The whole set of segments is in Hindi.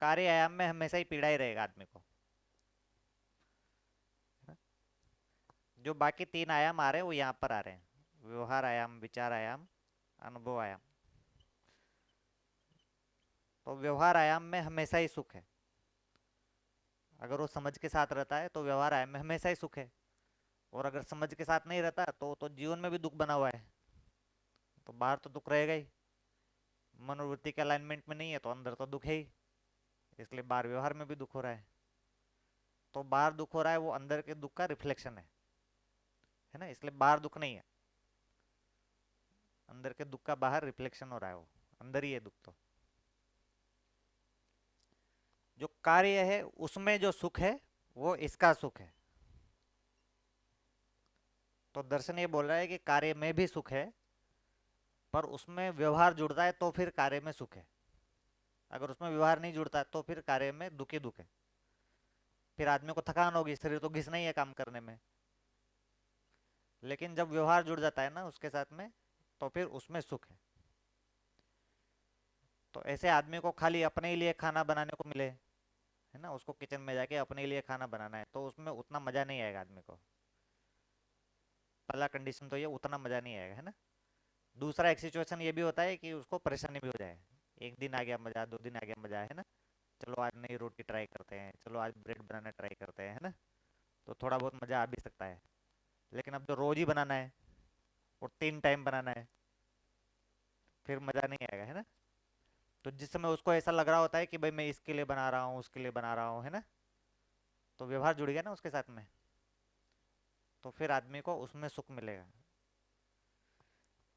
कार्य आयाम में हमेशा ही पीड़ा ही रहेगा आदमी को। जो बाकी तीन आयाम आ रहे हैं वो यहाँ पर आ रहे हैं, व्यवहार आयाम, विचार आयाम, अनुभव आयाम। तो व्यवहार आयाम में हमेशा ही सुख है। अगर वो समझ के साथ रहता है तो व्यवहार आयाम में हमेशा ही सुख है। और अगर समझ के साथ नहीं रहता तो जीवन में भी दुख बना हुआ है, तो बाहर तो दुख रहेगा ही। मनोवृत्ति के अलाइनमेंट में नहीं है तो अंदर तो दुख है ही, इसलिए बाहर व्यवहार में भी दुख हो रहा है। तो बाहर दुख हो रहा है वो अंदर के दुख का रिफ्लेक्शन है ना, इसलिए बाहर दुख नहीं है, अंदर के दुख का बाहर रिफ्लेक्शन हो रहा है, वो अंदर ही है दुख। तो जो कार्य है उसमें जो सुख है वो इसका सुख है। तो दर्शन ये बोल रहा है कि कार्य में भी सुख है, पर उसमें व्यवहार जुड़ता है तो फिर कार्य में सुख है। अगर उसमें व्यवहार नहीं जुड़ता तो फिर कार्य में दुख ही दुख है। फिर आदमी को थकान होगी, शरीर तो घिसना ही है काम करने में। लेकिन जब व्यवहार जुड़ जाता है ना उसके साथ में, तो फिर उसमें सुख है। तो ऐसे आदमी को खाली अपने ही लिए खाना बनाने को मिले, है ना, उसको किचन में जाके अपने लिए खाना बनाना है, तो उसमें उतना मजा नहीं आएगा आदमी को। पहला कंडीशन तो ये, उतना मजा नहीं आएगा, है ना। दूसरा एक सिचुएशन ये भी होता है कि उसको परेशानी भी हो जाए। एक दिन आ गया मजा, दो दिन आ गया मजा, है ना, चलो आज नई रोटी ट्राई करते हैं, चलो आज ब्रेड बनाना ट्राई करते हैं, है ना, तो थोड़ा बहुत मजा आ भी सकता है। लेकिन अब जो रोज ही बनाना है और 3 टाइम बनाना है, फिर मजा नहीं आएगा, है ना। तो जिस समय उसको ऐसा लग रहा होता है कि भाई मैं इसके लिए बना रहा हूँ, उसके लिए बना रहा हूँ, है ना, तो व्यवहार जुड़ गया ना उसके साथ में, तो फिर आदमी को उसमें सुख मिलेगा।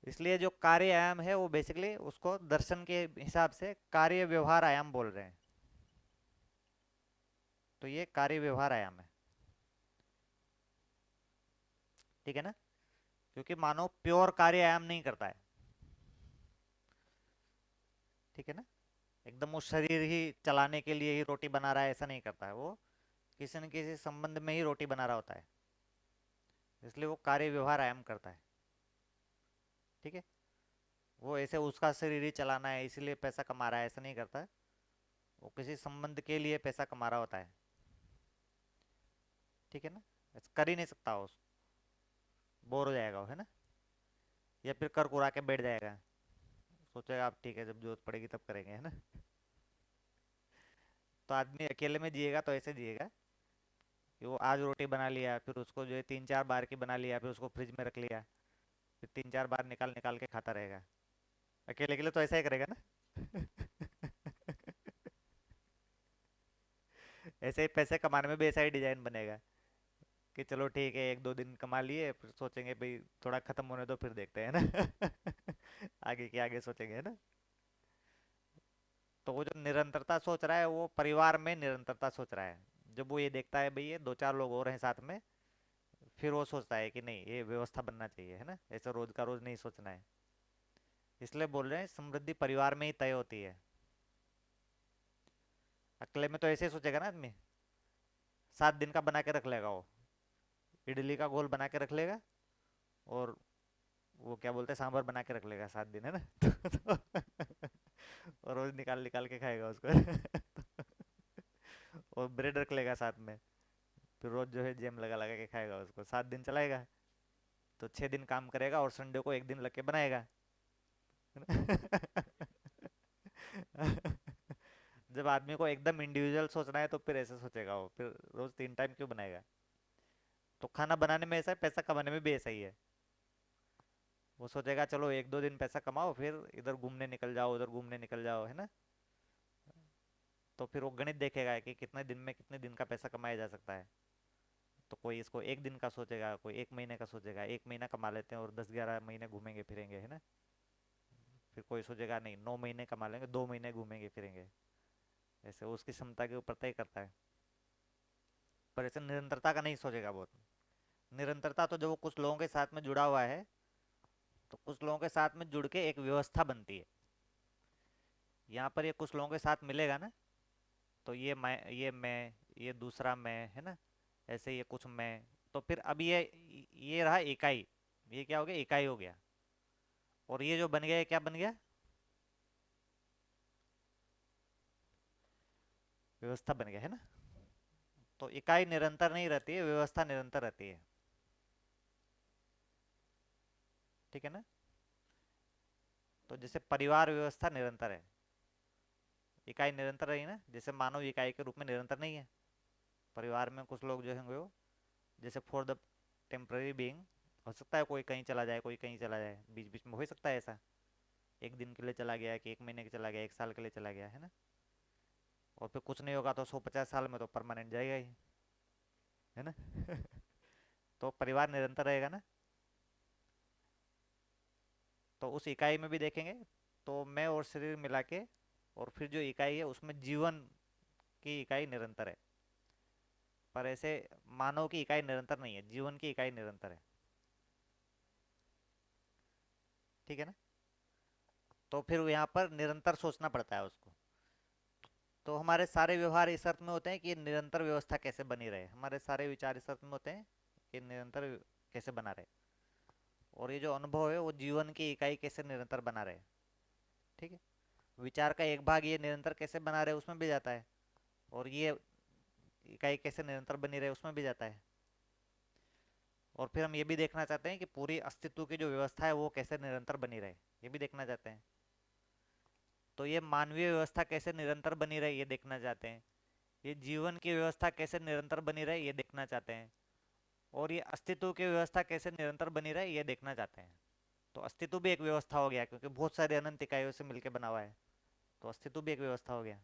इसलिए जो कार्य आयाम है वो बेसिकली उसको दर्शन के हिसाब से कार्य व्यवहार आयाम बोल रहे हैं। तो ये कार्य व्यवहार आयाम है, ठीक है ना। क्योंकि मानव प्योर कार्य आयाम नहीं करता है, ठीक है ना। एकदम वो शरीर ही चलाने के लिए ही रोटी बना रहा है ऐसा नहीं करता है वो, किसी न किसी संबंध में ही रोटी बना रहा होता है, इसलिए वो कार्य व्यवहार आयाम करता है, ठीक है। वो ऐसे उसका शरीर ही चलाना है इसलिए पैसा कमा रहा है ऐसा नहीं करता है, वो किसी संबंध के लिए पैसा कमा रहा होता है, ठीक है ना। ऐसा कर ही नहीं सकता वो, बोर हो जाएगा वो, है ना, या फिर कर कुरा के बैठ जाएगा, सोचेगा आप ठीक है जब जरूरत पड़ेगी तब करेंगे, है ना। तो आदमी अकेले में जिएगा तो ऐसे जिएगा कि वो आज रोटी बना लिया, फिर उसको जो है 3-4 बार की बना लिया, फिर उसको फ्रिज में रख लिया, फिर 3-4 बार निकाल निकाल के खाता रहेगा। अकेले के लिए तो ऐसा ही करेगा ना। ऐसे ही पैसे कमाने में भी ऐसा ही डिजाइन बनेगा कि चलो ठीक है 1-2 दिन कमा लिए, फिर सोचेंगे भाई थोड़ा खत्म होने दो फिर देखते हैं ना। आगे के आगे सोचेंगे, है ना। तो वो जो निरंतरता सोच रहा है वो परिवार में निरंतरता सोच रहा है। जब वो ये देखता है भाई ये 2-4 लोग और हैं साथ में, फिर वो सोचता है कि नहीं ये व्यवस्था बनना चाहिए, है ना, ऐसे रोज का रोज नहीं सोचना है। इसलिए बोल रहे हैं समृद्धि परिवार में ही तय होती है। अकेले में तो ऐसे ही सोचेगा ना आदमी, 7 दिन का बना के रख लेगा वो, इडली का घोल बना के रख लेगा, और वो क्या बोलते हैं सांभर बना के रख लेगा 7 दिन, है ना। और रोज निकाल निकाल के खाएगा उसको। और ब्रेड रख लेगा साथ में, फिर रोज जो है जैम लगा लगा के खाएगा उसको, 7 दिन चलाएगा। तो 6 दिन काम करेगा और संडे को एक दिन लग के बनाएगा, है ना। जब आदमी को एकदम इंडिविजुअल सोचना है तो फिर ऐसे सोचेगा वो, फिर रोज 3 टाइम क्यों बनाएगा। तो खाना बनाने में ऐसा है, पैसा कमाने में भी ऐसा ही है। वो सोचेगा चलो 1-2 दिन पैसा कमाओ, फिर इधर घूमने निकल जाओ उधर घूमने निकल जाओ, है ना। तो फिर वो गणित देखेगा कि कितने दिन में कितने दिन का पैसा कमाया जा सकता है। तो कोई इसको एक दिन का सोचेगा, कोई 1 महीने का सोचेगा, 1 महीना कमा लेते हैं और 10-11 महीने घूमेंगे फिरेंगे, है ना। फिर कोई सोचेगा नहीं 9 महीने कमा लेंगे, 2 महीने घूमेंगे फिरेंगे। ऐसे उसकी क्षमता के ऊपर तय करता है। पर ऐसे निरंतरता का नहीं सोचेगा बहुत। निरंतरता तो जब वो कुछ लोगों के साथ में जुड़ा हुआ है, तो कुछ लोगों के साथ में जुड़ के एक व्यवस्था बनती है। यहाँ पर ये कुछ लोगों के साथ मिलेगा ना, तो ये मैं ये दूसरा मैं, है ना, ऐसे ये कुछ मैं। तो फिर अब ये रहा इकाई, ये क्या हो गया, इकाई हो गया। और ये जो बन गया ये क्या बन गया, व्यवस्था बन गया है ना। तो इकाई निरंतर नहीं रहती है, व्यवस्था निरंतर रहती है। ठीक है ना। तो जैसे परिवार व्यवस्था निरंतर है, इकाई निरंतर रही ना, जैसे मानव इकाई के रूप में निरंतर नहीं है। परिवार में कुछ लोग जो होंगे वो, जैसे फॉर द टेम्पररी बीइंग, हो सकता है कोई कहीं चला जाए, कोई कहीं चला जाए, बीच बीच में हो सकता है ऐसा, एक दिन के लिए चला गया, कि एक महीने के चला गया, एक साल के लिए चला गया, है ना। और फिर कुछ नहीं होगा तो 150 साल में तो परमानेंट जाएगा ही, है ना। तो परिवार निरंतर रहेगा ना। तो उस इकाई में भी देखेंगे तो मैं और शरीर मिला के, और फिर जो इकाई है उसमें जीवन की इकाई निरंतर है। पर ऐसे मानव की इकाई निरंतर नहीं है, जीवन की इकाई निरंतर है। ठीक है ना। तो फिर यहाँ पर निरंतर सोचना पड़ता है उसको। तो हमारे सारे व्यवहार इस अर्थ में होते हैं कि ये निरंतर व्यवस्था कैसे बनी रहे, हमारे सारे विचार इस अर्थ में होते हैं कि निरंतर कैसे बना रहे, और ये जो अनुभव है वो जीवन की इकाई कैसे निरंतर बना रहे। ठीक है। विचार का एक भाग ये निरंतर कैसे बना रहे उसमें भी जाता है, और ये इकाई कैसे निरंतर बनी रहे उसमें भी जाता है। और फिर हम ये भी देखना चाहते हैं कि पूरी अस्तित्व की जो व्यवस्था है वो कैसे निरंतर बनी रहे, ये भी देखना चाहते हैं। तो ये मानवीय व्यवस्था कैसे निरंतर बनी रहे ये देखना चाहते हैं, ये जीवन की व्यवस्था कैसे निरंतर बनी रहे ये देखना चाहते हैं, और ये अस्तित्व की व्यवस्था कैसे निरंतर बनी रहे ये देखना चाहते हैं। तो अस्तित्व भी एक व्यवस्था हो गया, क्योंकि बहुत सारे अनंत इकाइयों से मिलकर बना हुआ है, तो अस्तित्व भी एक व्यवस्था हो गया।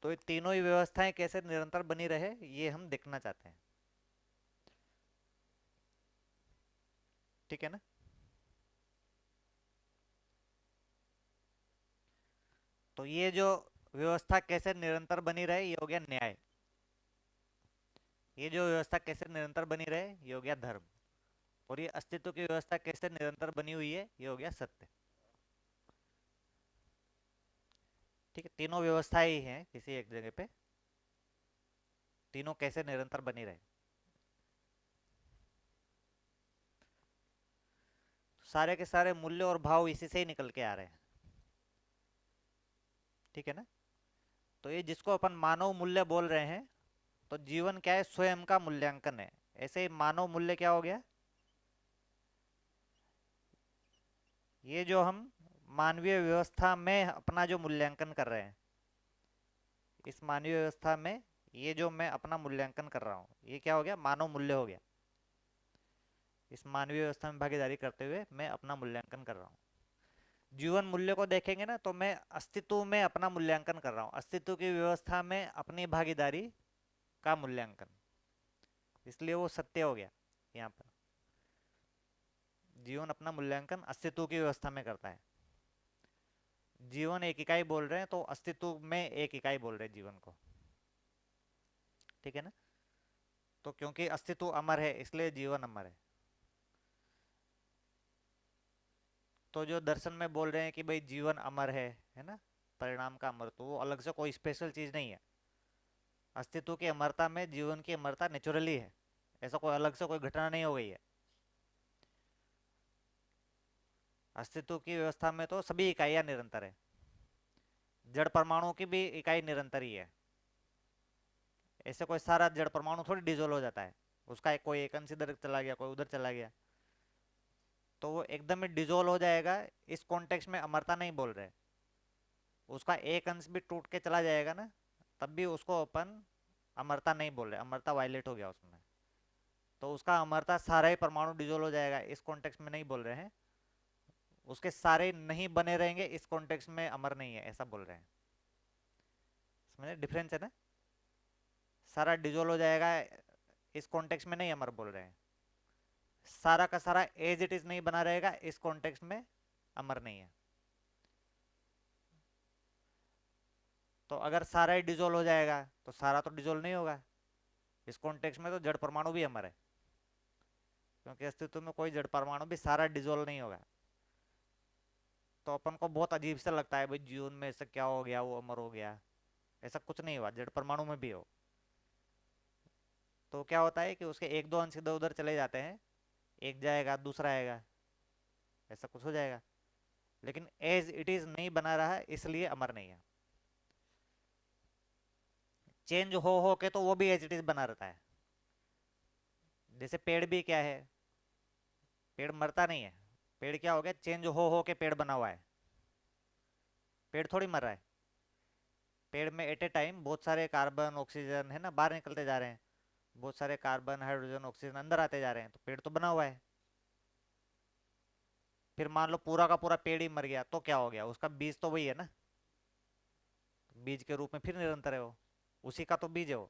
तो ये तीनों ही व्यवस्थाएं कैसे निरंतर बनी रहे ये हम देखना चाहते हैं। ठीक है ना। तो ये जो व्यवस्था कैसे निरंतर बनी रहे ये हो गया न्याय, ये जो व्यवस्था कैसे निरंतर बनी रहे ये हो गया धर्म, और ये अस्तित्व की व्यवस्था कैसे निरंतर बनी हुई है ये हो गया सत्य। ठीक है, तीनों व्यवस्थाएं ही हैं किसी एक जगह पे, तीनों कैसे निरंतर बनी रहे। सारे के सारे मूल्य और भाव इसी से ही निकल के आ रहे हैं। ठीक है ना। तो ये जिसको अपन मानव मूल्य बोल रहे हैं, तो जीवन क्या है, स्वयं का मूल्यांकन है। ऐसे ही मानव मूल्य क्या हो गया, ये जो हम मानवीय व्यवस्था में अपना जो मूल्यांकन कर रहे हैं, इस मानवीय व्यवस्था में ये जो मैं अपना मूल्यांकन कर रहा हूँ ये क्या हो गया, मानव मूल्य हो गया। इस मानवीय व्यवस्था में भागीदारी करते हुए मैं अपना मूल्यांकन कर रहा हूँ। जीवन मूल्य को देखेंगे ना, तो मैं अस्तित्व में अपना मूल्यांकन कर रहा हूँ, अस्तित्व की व्यवस्था में अपनी भागीदारी का मूल्यांकन, इसलिए वो सत्य हो गया। यहाँ पर जीवन अपना मूल्यांकन अस्तित्व की व्यवस्था में करता है। जीवन एक इकाई बोल रहे हैं तो अस्तित्व में एक इकाई बोल रहे हैं जीवन को। ठीक है ना। तो क्योंकि अस्तित्व अमर है इसलिए जीवन अमर है। तो जो दर्शन में बोल रहे हैं कि भाई जीवन अमर है ना, परिणाम का अमर, तो वो अलग से कोई स्पेशल चीज नहीं है। अस्तित्व की अमरता में जीवन की अमरता नेचुरली है, ऐसा कोई अलग से कोई घटना नहीं हो गई है। अस्तित्व की व्यवस्था में तो सभी इकाइयां निरंतर है, जड़ परमाणु की भी इकाई निरंतर ही है। ऐसे कोई सारा जड़ परमाणु थोड़ी डिजोल्व हो जाता है, उसका कोई एक अंश इधर चला गया, कोई उधर चला गया, तो वो एकदम ही डिजोल्व हो जाएगा। इस कॉन्टेक्स्ट में अमरता नहीं बोल रहे, उसका एक अंश भी टूट के चला जाएगा ना, तब भी उसको अपन अमरता नहीं बोल रहे, अमरता वायलेट हो गया उसमें, तो उसका अमरता सारा ही परमाणु डिजोल्व हो जाएगा, इस कॉन्टेक्स्ट में नहीं बोल रहे हैं। उसके सारे नहीं बने रहेंगे इस कॉन्टेक्स्ट में अमर नहीं है, ऐसा बोल रहे हैं। समझे डिफरेंस है ना। सारा डिजोल्व हो जाएगा इस कॉन्टेक्स्ट में नहीं अमर बोल रहे हैं, सारा का सारा एज इट इज नहीं बना रहेगा इस कॉन्टेक्स्ट में अमर नहीं है। तो अगर सारा ही डिजोल्व हो जाएगा तो सारा तो डिजोल्व नहीं होगा, इस कॉन्टेक्स्ट में तो जड़ परमाणु भी अमर है, क्योंकि अस्तित्व में कोई जड़ परमाणु भी सारा डिजोल्व नहीं होगा। तो अपन को बहुत अजीब सा लगता है भाई जीवन में ऐसा क्या हो गया वो अमर हो गया, ऐसा कुछ नहीं हुआ, जड़ परमाणु में भी हो। तो क्या होता है कि उसके एक दो अंश इधर उधर चले जाते हैं, एक जाएगा दूसरा आएगा, ऐसा कुछ हो जाएगा, लेकिन एज इट इज नहीं बना रहा इसलिए अमर नहीं है। चेंज हो के तो वो भी एज इट इज बना रहता है। जैसे पेड़ भी क्या है, पेड़ मरता नहीं है। पेड़ क्या हो गया, चेंज हो के पेड़ बना हुआ है। पेड़ थोड़ी मर रहा है। पेड़ में एट ए टाइम बहुत सारे कार्बन ऑक्सीजन है ना बाहर निकलते जा रहे हैं। बहुत सारे कार्बन हाइड्रोजन ऑक्सीजन अंदर आते जा रहे हैं, तो पेड़ तो बना हुआ है। फिर मान लो पूरा का पूरा पेड़ ही मर गया तो क्या हो गया, उसका बीज तो वही है ना। बीज के रूप में फिर निरंतर है वो, उसी का तो बीज है वो,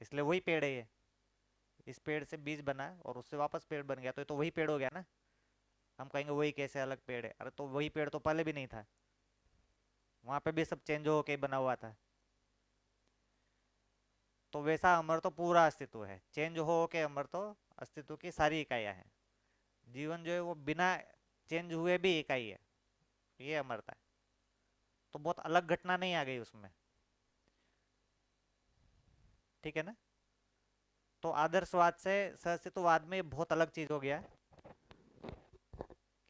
इसलिए वही पेड़ है ये। इस पेड़ से बीज बना और उससे वापस पेड़ बन गया तो ये तो वही पेड़ हो गया ना। हम कहेंगे वही कैसे अलग पेड़ है, अरे तो वही पेड़ तो पहले भी नहीं था, वहां पे भी सब चेंज होके बना हुआ था। तो वैसा अमर तो पूरा अस्तित्व है, चेंज हो के अमर तो अस्तित्व की सारी इकाइयां हैं। जीवन जो है वो बिना चेंज हुए भी इकाई है, ये अमरता है। तो बहुत अलग घटना नहीं आ गई उसमें, ठीक है ना। तो आदर्शवाद से सहअस्तित्ववाद में बहुत अलग चीज हो गया है,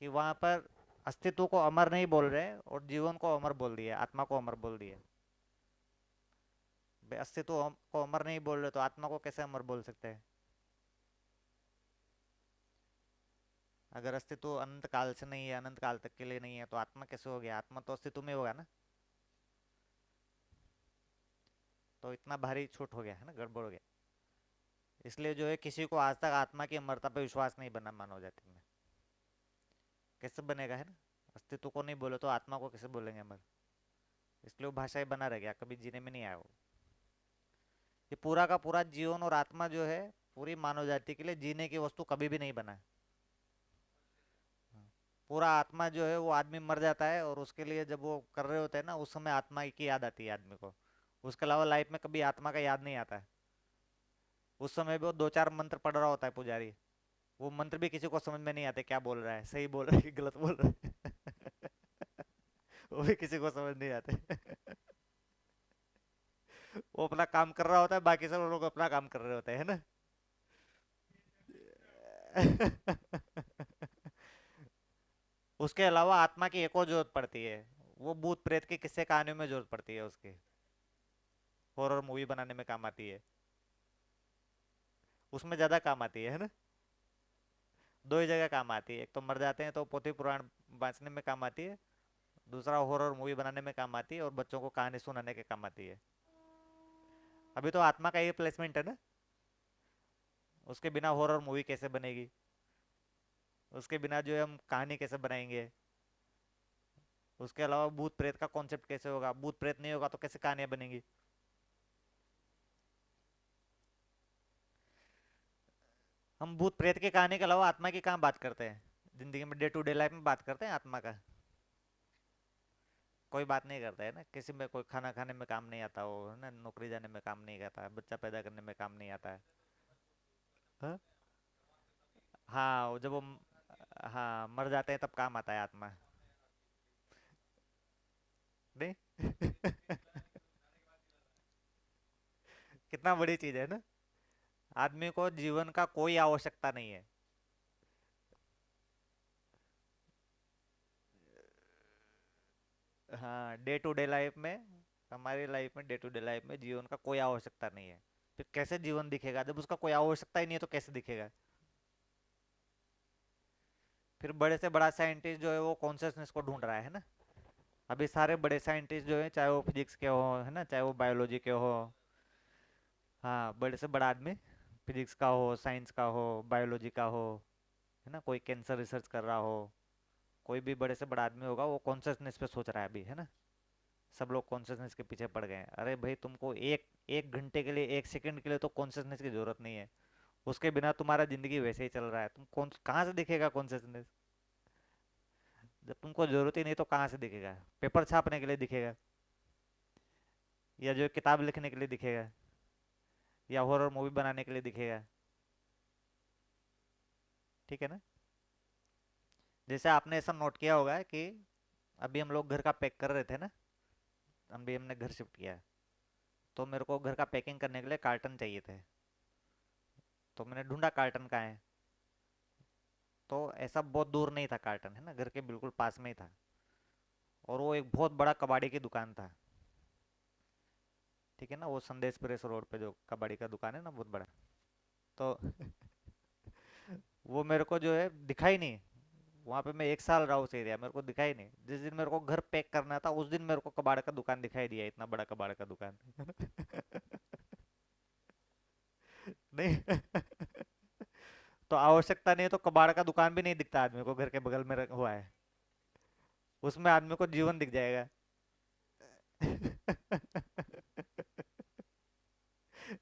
कि वहां पर अस्तित्व को अमर नहीं बोल रहे और जीवन को अमर बोल दिया, आत्मा को अमर बोल दिया। अस्तित्व को अमर नहीं बोल रहे तो आत्मा को कैसे अमर बोल सकते हैं। अगर अस्तित्व अनंत काल से नहीं है, अनंत काल तक के लिए नहीं है, तो आत्मा कैसे हो गया, आत्मा तो अस्तित्व में होगा ना। तो इतना भारी छूट हो गया है ना, गड़बड़ हो गया। इसलिए जो है किसी को आज तक आत्मा की अमरता पर विश्वास नहीं बना मानव जाति में। कैसे बनेगा है ना, अस्तित्व को नहीं बोले तो आत्मा को कैसे बोलेंगे अमर। इसलिए वो भाषा ही बना रह गया, कभी जीने में नहीं आया वो। ये पूरा का पूरा जीवन और आत्मा जो है पूरी मानव जाति के लिए जीने की वस्तु कभी भी नहीं बना। पूरा आत्मा जो है वो आदमी मर जाता है और उसके लिए जब वो कर रहे होते हैं ना उस समय आत्मा की याद आती है आदमी को। उसके अलावा लाइफ में कभी आत्मा का याद नहीं आता है। उस समय भी वो दो चार मंत्र पढ़ रहा होता है पुजारी, वो मंत्र भी किसी को समझ में नहीं आते क्या बोल रहा है, सही बोल रहा है कि गलत बोल रहा है। वो भी किसी को समझ नहीं आते। वो अपना काम कर रहा होता है, बाकी सब लोग अपना काम कर रहे होते हैं, है ना। उसके अलावा आत्मा की एक और जरूरत पड़ती है, वो भूत प्रेत के किस्से कहानियों में जरूरत पड़ती है उसकी, हॉरर मूवी बनाने में काम आती है। उसमें ज्यादा काम आती है ना। दो ही जगह काम आती है, एक तो मर जाते हैं तो पोथी पुराण बांचने में काम आती है, दूसरा हॉरर मूवी बनाने में काम आती है और बच्चों को कहानी सुनाने के काम आती है। अभी तो आत्मा का ये प्लेसमेंट है ना, उसके बिना हॉरर मूवी कैसे बनेगी, उसके बिना जो है हम कहानी कैसे बनाएंगे, उसके अलावा भूत प्रेत का कॉन्सेप्ट कैसे होगा, भूत प्रेत नहीं होगा तो कैसे कहानियां बनेंगी। हम भूत प्रेत की कहानी के अलावा आत्मा की कहाँ बात करते हैं, जिंदगी में डे टू डे लाइफ में बात करते हैं आत्मा का। कोई बात नहीं करता है ना, किसी में कोई खाना खाने में काम नहीं आता, वो है ना नौकरी जाने में काम नहीं आता है, बच्चा पैदा करने में काम नहीं आता है। हाँ, हाँ वो जब वो हाँ मर जाते हैं तब काम आता है आत्मा। नहीं। कितना बड़ी चीज है ना, आदमी को जीवन का कोई आवश्यकता नहीं है। हाँ डे टू डे लाइफ में, हमारी लाइफ में डे टू डे लाइफ में जीवन का कोई आवश्यकता नहीं है। फिर कैसे जीवन दिखेगा जब उसका कोई आवश्यकता ही नहीं है, तो कैसे दिखेगा। फिर बड़े से बड़ा साइंटिस्ट जो है वो कॉन्शियसनेस को ढूंढ रहा है ना। अभी सारे बड़े साइंटिस्ट जो है चाहे वो फिजिक्स के हो है ना, चाहे वो बायोलॉजी के हो, हाँ बड़े से बड़ा आदमी, फिजिक्स का हो, साइंस का हो, बायोलॉजी का हो, है ना, कोई कैंसर रिसर्च कर रहा हो, कोई भी बड़े से बड़ा आदमी होगा वो कॉन्शियसनेस पे सोच रहा है अभी, है ना। सब लोग कॉन्शियसनेस के पीछे पड़ गए हैं। अरे भाई तुमको एक एक घंटे के लिए, एक सेकंड के लिए तो कॉन्शियसनेस की जरूरत नहीं है। उसके बिना तुम्हारा जिंदगी वैसे ही चल रहा है, तुम कौन कहाँ से दिखेगा कॉन्शियसनेस। जब तुमको जरूरत ही नहीं तो कहाँ से दिखेगा, पेपर छापने के लिए दिखेगा, या जो किताब लिखने के लिए दिखेगा, या हॉरर मूवी बनाने के लिए दिखेगा। ठीक है ना। जैसे आपने ऐसा नोट किया होगा कि अभी हम लोग घर का पैक कर रहे थे ना, अभी हमने घर शिफ्ट किया, तो मेरे को घर का पैकिंग करने के लिए कार्टन चाहिए थे। तो मैंने ढूंढा कार्टन कहाँ है, तो ऐसा बहुत दूर नहीं था कार्टन, है ना, घर के बिल्कुल पास में ही था। और वो एक बहुत बड़ा कबाड़ी की दुकान था। ठीक है ना, वो संदेश प्रेस रोड पे जो कबाड़ी का दुकान है ना बहुत बड़ा, तो वो मेरे को जो है दिखाई नहीं। वहां पे मैं 1 साल रहा उस एरिया, मेरे को दिखाई नहीं। जिस दिन मेरे को घर पैक करना था उस दिन मेरे को कबाड़ का दुकान दिखाई दिया, इतना बड़ा कबाड़ का दुकान। नहीं। तो आवश्यकता नहीं है तो कबाड़ का दुकान भी नहीं दिखता आदमी को, घर के बगल में हुआ है, उसमें आदमी को जीवन दिख जाएगा।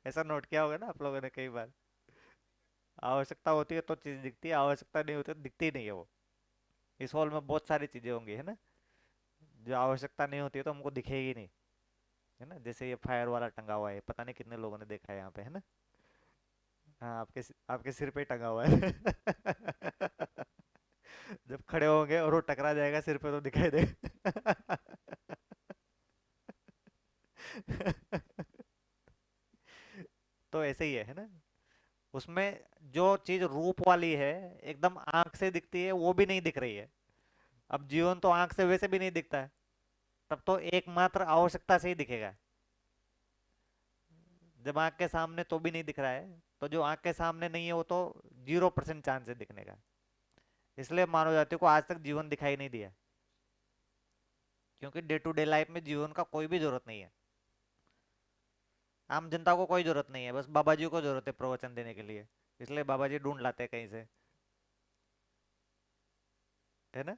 ऐसा नोट किया होगा ना आप लोगों ने कई बार। आवश्यकता होती है तो चीज दिखती है, आवश्यकता नहीं होती तो दिखती नहीं है वो। इस हॉल में बहुत सारी चीजें होंगी है ना, जो आवश्यकता नहीं होती है तो हमको दिखेगी नहीं, है ना। जैसे ये फायर वाला टंगा हुआ है, पता नहीं कितने लोगों ने देखा है यहाँ पे, है ना। हाँ, आपके सिर पे ही टंगा हुआ है। जब खड़े होंगे और वो टकरा जाएगा सिर पे तो दिखाई देगा। तो ऐसे ही है ना। उसमें जो चीज रूप वाली है, एकदम आंख से दिखती है, वो भी नहीं दिख रही है। अब जीवन तो आंख से वैसे भी नहीं दिखता है, तब तो एकमात्र आवश्यकता से ही दिखेगा। जब आंख के सामने तो भी नहीं दिख रहा है, तो जो आंख के सामने नहीं है वो तो 0% चांस है दिखने का। इसलिए मानव जाति को आज तक जीवन दिखाई नहीं दिया, क्योंकि डे टू डे लाइफ में जीवन का कोई भी जरूरत नहीं है। आम जनता को कोई जरूरत नहीं है, बस बाबा जी को जरूरत है प्रवचन देने के लिए, इसलिए बाबा जी ढूंढ लाते हैं कहीं से, है ना।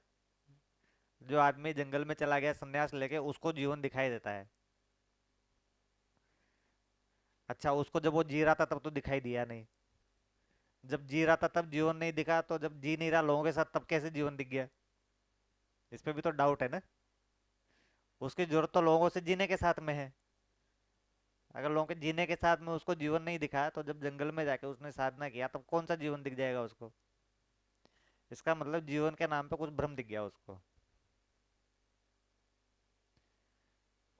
जो आदमी जंगल में चला गया संन्यास लेके, उसको जीवन दिखाई देता है। अच्छा, उसको जब वो जी रहा था तब तो दिखाई दिया नहीं। जब जी रहा था तब जीवन नहीं दिखा, तो जब जी नहीं रहा लोगों के साथ तब कैसे जीवन दिख गया? इस पे भी तो डाउट है ना। उसकी जरूरत तो लोगों से जीने के साथ में है। अगर लोगों के जीने के साथ में उसको जीवन नहीं दिखा, तो जब जंगल में जाके उसने साधना किया तब कौन सा जीवन दिख जाएगा उसको? इसका मतलब जीवन के नाम पे कुछ भ्रम दिख गया उसको।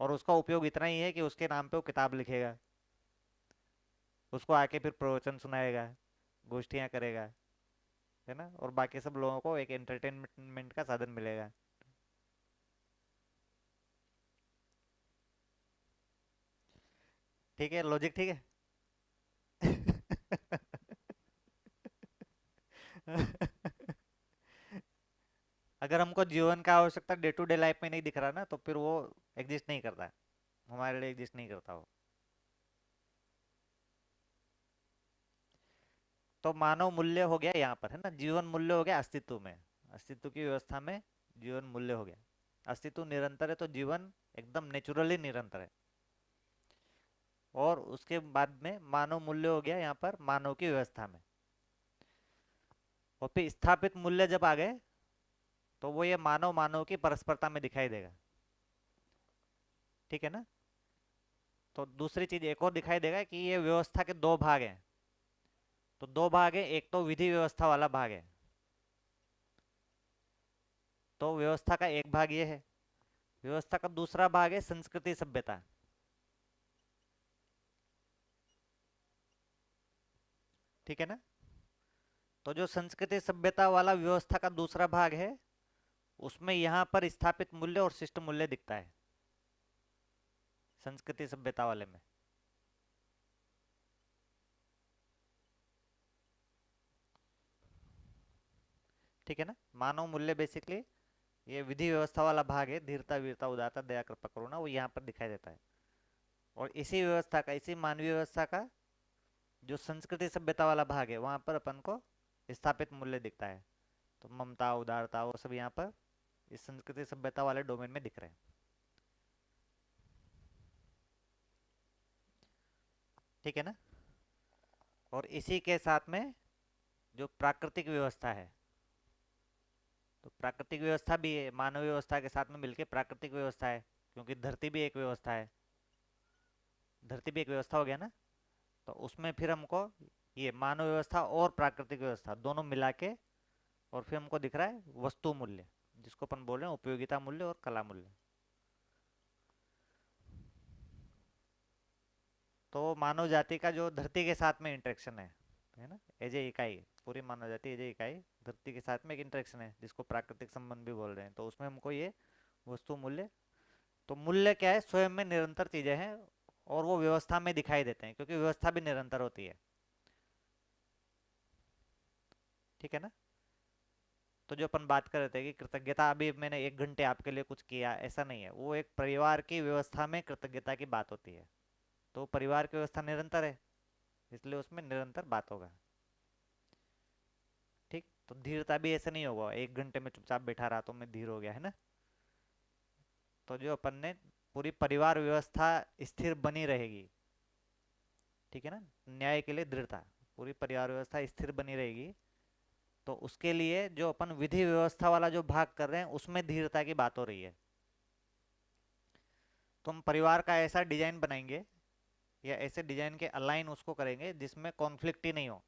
और उसका उपयोग इतना ही है कि उसके नाम पे वो किताब लिखेगा, उसको आके फिर प्रवचन सुनाएगा, गोष्ठियां करेगा, है ना, और बाकी सब लोगों को एक एंटरटेनमेंट का साधन मिलेगा। ठीक है, लॉजिक ठीक है। अगर हमको जीवन का आवश्यकता डे टू डे लाइफ में नहीं दिख रहा ना, तो फिर वो एग्जिस्ट नहीं करता, हमारे लिए एग्जिस्ट नहीं करता वो। तो मानव मूल्य हो गया यहाँ पर, है ना, जीवन मूल्य हो गया अस्तित्व में, अस्तित्व की व्यवस्था में जीवन मूल्य हो गया। अस्तित्व निरंतर है तो जीवन एकदम नेचुरली निरंतर है। और उसके बाद में मानव मूल्य हो गया यहाँ पर मानव की व्यवस्था में। और फिर स्थापित मूल्य जब आ गए, तो वो ये मानव मानव की परस्परता में दिखाई देगा। ठीक है ना। तो दूसरी चीज एक और दिखाई देगा कि ये व्यवस्था के दो भाग हैं। तो दो भाग है, एक तो विधि व्यवस्था वाला भाग है। तो व्यवस्था का एक भाग ये है, व्यवस्था का दूसरा भाग है संस्कृति सभ्यता। ठीक है ना। तो जो संस्कृति सभ्यता वाला व्यवस्था का दूसरा भाग है, उसमें यहाँ पर स्थापित मूल्य और शिष्ट मूल्य दिखता है, संस्कृति सभ्यता वाले में। ठीक है ना। मानव मूल्य बेसिकली ये विधि व्यवस्था वाला भाग है, धीरता वीरता उदारता दया कृपा करुणा, वो यहाँ पर दिखाई देता है। और इसी व्यवस्था का, इसी मानवीय व्यवस्था का जो संस्कृति सभ्यता वाला भाग है, वहां पर अपन को स्थापित मूल्य दिखता है। तो ममता उदारता वो सब यहाँ पर इस संस्कृति सभ्यता वाले डोमेन में दिख रहे हैं। ठीक है ना। और इसी के साथ में जो प्राकृतिक व्यवस्था है, तो प्राकृतिक व्यवस्था भी है, मानव व्यवस्था के साथ में मिलके प्राकृतिक व्यवस्था है, क्योंकि धरती भी एक व्यवस्था है। धरती भी एक व्यवस्था हो गया ना। तो उसमें फिर हमको ये मानव व्यवस्था और प्राकृतिक व्यवस्था दोनों मिला के, और फिर हमको दिख रहा है वस्तु मूल्य, जिसको अपन बोल रहे हैं उपयोगिता मूल्य और कला मूल्य। तो मानव जाति का जो धरती के साथ में इंटरेक्शन है ना, एज ए इकाई, पूरी मानव जाति एज ए इकाई धरती के साथ में एक इंटरेक्शन है, जिसको प्राकृतिक संबंध भी बोल रहे हैं, तो उसमें हमको ये वस्तु मूल्य। तो मूल्य क्या है? स्वयं में निरंतर चीजें हैं, और वो व्यवस्था में दिखाई देते हैं, क्योंकि व्यवस्था भी निरंतर होती है। ठीक है ना। तो जो अपन बात कर रहे थे कि कृतज्ञता, अभी मैंने 1 घंटे आपके लिए कुछ किया, ऐसा नहीं है, वो एक परिवार की व्यवस्था में कृतज्ञता की बात होती है। तो परिवार की व्यवस्था निरंतर है, इसलिए उसमें निरंतर बात होगा। ठीक, तो धीरता भी ऐसे नहीं होगा 1 घंटे में चुपचाप बैठा रहा तो मैं धीर हो गया, है ना। तो जो अपन ने पूरी परिवार व्यवस्था स्थिर बनी रहेगी, ठीक है ना, न्याय के लिए दृढ़ता, पूरी परिवार व्यवस्था स्थिर बनी रहेगी, तो उसके लिए जो अपन विधि व्यवस्था वाला जो भाग कर रहे हैं उसमें धीरता की बात हो रही है। तो हम परिवार का ऐसा डिजाइन बनाएंगे, या ऐसे डिजाइन के अलाइन उसको करेंगे जिसमें कॉन्फ्लिक्ट ही नहीं हो।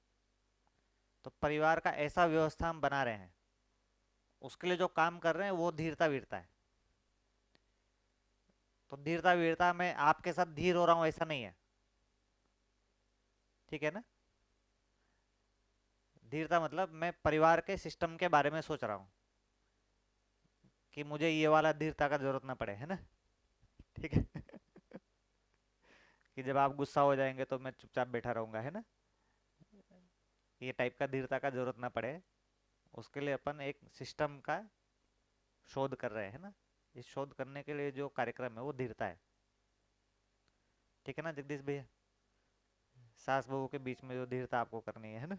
तो परिवार का ऐसा व्यवस्था हम बना रहे हैं, उसके लिए जो काम कर रहे हैं वो धीरता वीरता है। तो धीरता वीरता में आपके साथ धीर हो रहा हूँ ऐसा नहीं है, ठीक है ना। धीरता मतलब मैं परिवार के सिस्टम के बारे में सोच रहा हूँ, कि मुझे ये वाला धीरता का जरूरत ना पड़े, है ना। ठीक है। कि जब आप गुस्सा हो जाएंगे तो मैं चुपचाप बैठा रहूंगा, है ना। ये टाइप का धीरता का जरूरत ना पड़े, उसके लिए अपन एक सिस्टम का शोध कर रहे हैं ना। इस शोध करने के लिए जो कार्यक्रम है वो धीरता है। ठीक है ना जगदीश भैया। सास बहू के बीच में जो धीरता आपको करनी है ना,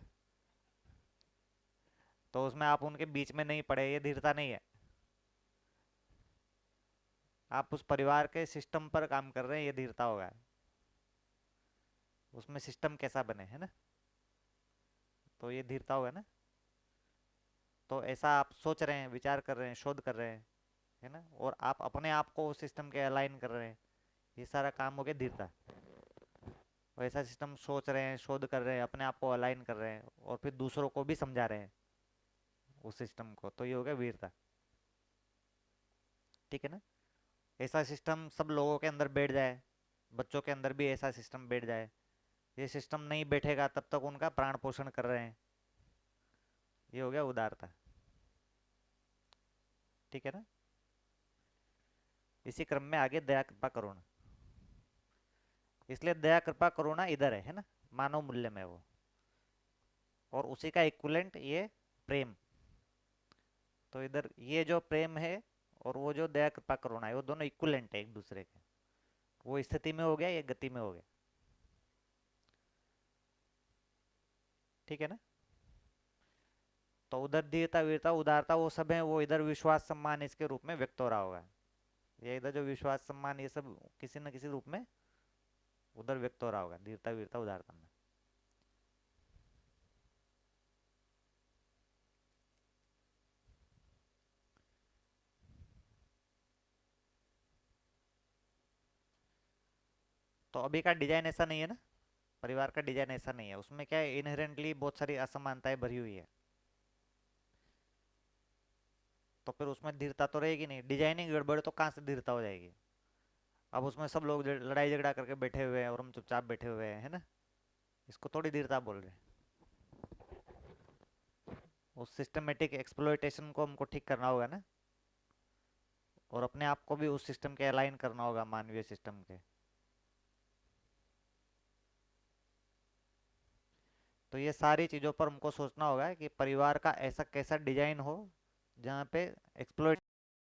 तो उसमें आप उनके बीच में नहीं पड़े, ये धीरता नहीं है। आप उस परिवार के सिस्टम पर काम कर रहे हैं, ये धीरता होगा। उसमें सिस्टम कैसा बने, है ना, तो ये धीरता होगा ना। तो ऐसा आप सोच रहे हैं, विचार कर रहे हैं, शोध कर रहे हैं, है ना, और आप अपने आप को उस सिस्टम के अलाइन कर रहे हैं, ये सारा काम हो गया धीरता। वैसा सिस्टम सोच रहे हैं, शोध कर रहे हैं, अपने आप को अलाइन कर रहे हैं, और फिर दूसरों को भी समझा रहे हैं उस सिस्टम को, तो ये हो गया वीरता। ठीक है ना। ऐसा सिस्टम सब लोगों के अंदर बैठ जाए, बच्चों के अंदर भी ऐसा सिस्टम बैठ जाए। ये सिस्टम नहीं बैठेगा तब तक उनका प्राण पोषण कर रहे हैं, ये हो गया उदारता। ठीक है ना। इसी क्रम में आगे दया कृपा करुणा, इसलिए दया कृपा करुणा इधर है ना, मानव मूल्य में वो, और उसी का इक्विवेलेंट ये प्रेम। तो इधर ये जो प्रेम है और वो जो दया कृपा करुणा है, वो दोनों इक्विवेलेंट है एक दूसरे के। वो स्थिति में हो गया, ये गति में हो गया। ठीक है ना। तो उधर धीरता वीरता उदारता वो सब है, वो इधर विश्वास सम्मान इसके रूप में व्यक्त हो रहा होगा। ये इधर जो विश्वास सम्मान ये सब किसी न किसी रूप में उधर व्यक्त हो रहा होगा, धीरता वीरता उदारता में। तो अभी का डिजाइन ऐसा नहीं है ना, परिवार का डिजाइन ऐसा नहीं है, उसमें क्या है, इनहेरेंटली बहुत सारी असमानताएं भरी हुई है। तो फिर उसमें धीरता तो रहेगी नहीं, डिजाइनिंग गड़बड़ तो कहाँ से धीरता हो जाएगी। अब उसमें सब लोग लड़ाई झगड़ा करके बैठे हुए हैं और हम चुपचाप बैठे हुए हैं, है ना, इसको थोड़ी धीरता बोल रहे हैं। उस सिस्टमेटिक एक्सप्लॉयटेशन को हमको ठीक करना होगा ना, और अपने आप को भी उस सिस्टम के अलाइन करना होगा मानवीय सिस्टम के। तो ये सारी चीज़ों पर हमको सोचना होगा कि परिवार का ऐसा कैसा डिजाइन हो जहाँ पे एक्सप्लॉयट